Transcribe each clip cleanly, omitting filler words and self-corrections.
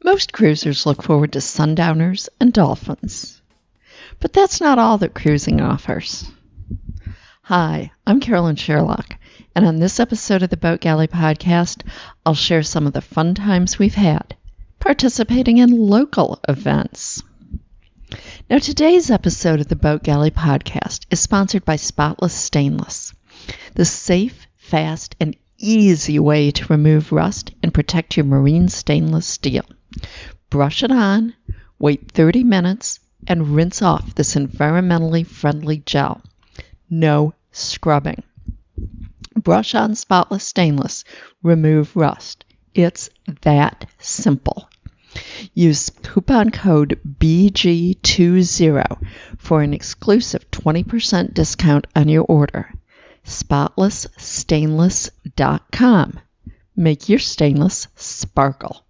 Most cruisers look forward to sundowners and dolphins. But that's not all that cruising offers. Hi, I'm Carolyn Sherlock, and on this episode of the Boat Galley Podcast, I'll share some of the fun times we've had participating in local events. Now, today's episode of the Boat Galley Podcast is sponsored by Spotless Stainless, the safe, fast, and easy way to remove rust and protect your marine stainless steel. Brush it on, wait 30 minutes, and rinse off this environmentally friendly gel. No scrubbing. Brush on Spotless Stainless, remove rust. It's that simple. Use coupon code BG20 for an exclusive 20% discount on your order. SpotlessStainless.com. Make your stainless sparkle.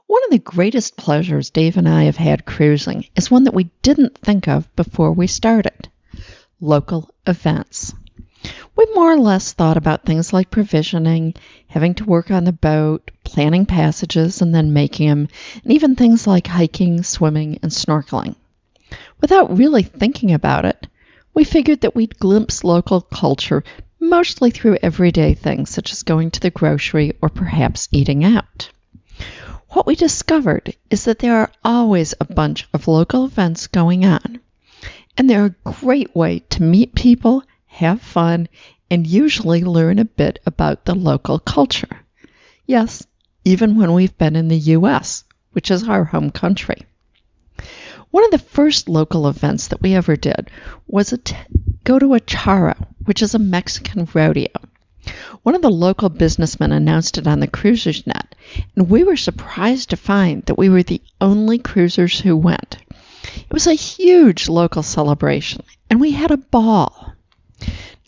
One of the greatest pleasures Dave and I have had cruising is one that we didn't think of before we started: local events. We more or less thought about things like provisioning, having to work on the boat, planning passages and then making them, and even things like hiking, swimming, and snorkeling. Without really thinking about it, we figured that we'd glimpse local culture mostly through everyday things such as going to the grocery or perhaps eating out. What we discovered is that there are always a bunch of local events going on, and they're a great way to meet people, have fun, and usually learn a bit about the local culture. Yes, even when we've been in the U.S., which is our home country. One of the first local events that we ever did was go to a charro, which is a Mexican rodeo. One of the local businessmen announced it on the Cruisers Net, and we were surprised to find that we were the only cruisers who went. It was a huge local celebration, and we had a ball.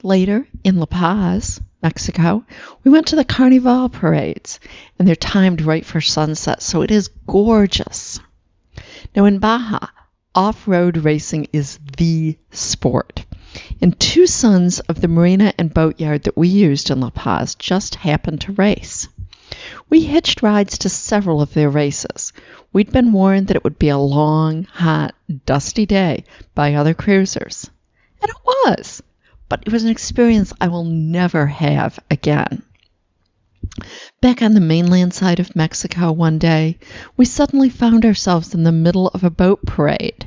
Later, in La Paz, Mexico, we went to the Carnival parades, and they're timed right for sunset, so it is gorgeous. Now, in Baja, off-road racing is the sport. And two sons of the marina and boatyard that we used in La Paz just happened to race. We hitched rides to several of their races. We'd been warned that it would be a long, hot, dusty day by other cruisers. And it was. But it was an experience I will never have again. Back on the mainland side of Mexico one day, we suddenly found ourselves in the middle of a boat parade.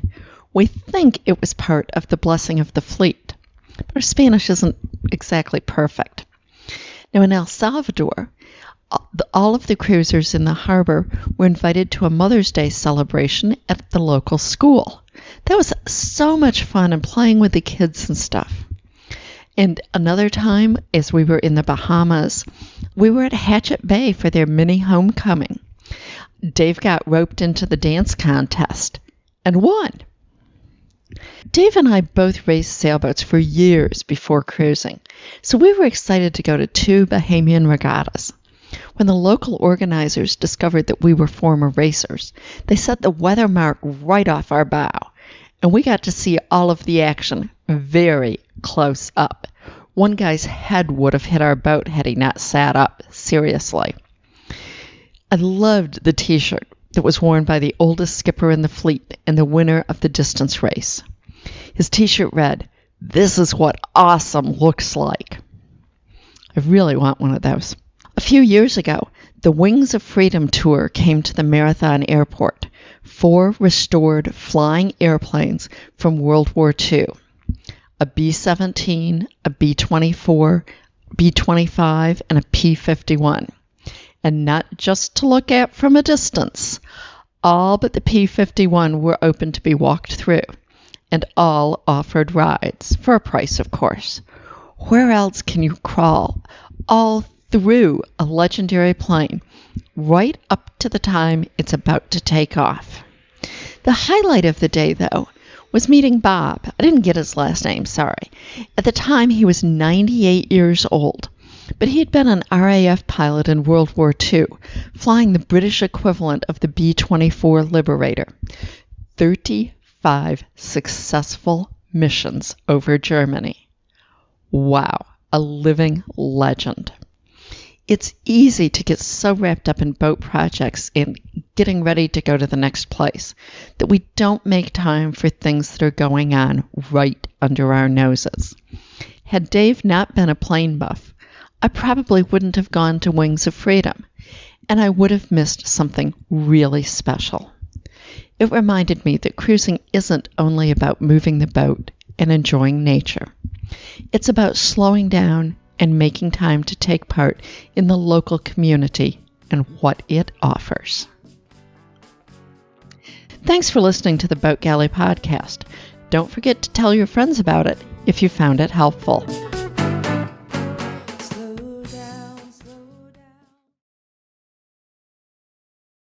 We think it was part of the Blessing of the Fleet, but our Spanish isn't exactly perfect. Now, in El Salvador, all of the cruisers in the harbor were invited to a Mother's Day celebration at the local school. That was so much fun, and playing with the kids and stuff. And another time, as we were in the Bahamas, we were at Hatchet Bay for their mini homecoming. Dave got roped into the dance contest and won. Dave and I both raced sailboats for years before cruising, so we were excited to go to 2 Bahamian regattas. When the local organizers discovered that we were former racers, they set the weather mark right off our bow, and we got to see all of the action very close up. One guy's head would have hit our boat had he not sat up, seriously. I loved the t-shirt that was worn by the oldest skipper in the fleet and the winner of the distance race. His t-shirt read, "This is what awesome looks like." I really want one of those. A few years ago, the Wings of Freedom tour came to the Marathon Airport. 4 restored flying airplanes from World War II. A B-17, a B-24, B-25, and a P-51. And not just to look at from a distance. All but the P-51 were open to be walked through, and all offered rides, for a price, of course. Where else can you crawl all through a legendary plane, right up to the time it's about to take off? The highlight of the day, though, was meeting Bob. I didn't get his last name, sorry. At the time, he was 98 years old, but he had been an RAF pilot in World War II, flying the British equivalent of the B-24 Liberator. 35 successful missions over Germany. Wow, a living legend. It's easy to get so wrapped up in boat projects and getting ready to go to the next place that we don't make time for things that are going on right under our noses. Had Dave not been a plane buff, I probably wouldn't have gone to Wings of Freedom, and I would have missed something really special. It reminded me that cruising isn't only about moving the boat and enjoying nature. It's about slowing down and making time to take part in the local community and what it offers. Thanks for listening to the Boat Galley podcast. Don't forget to tell your friends about it if you found it helpful.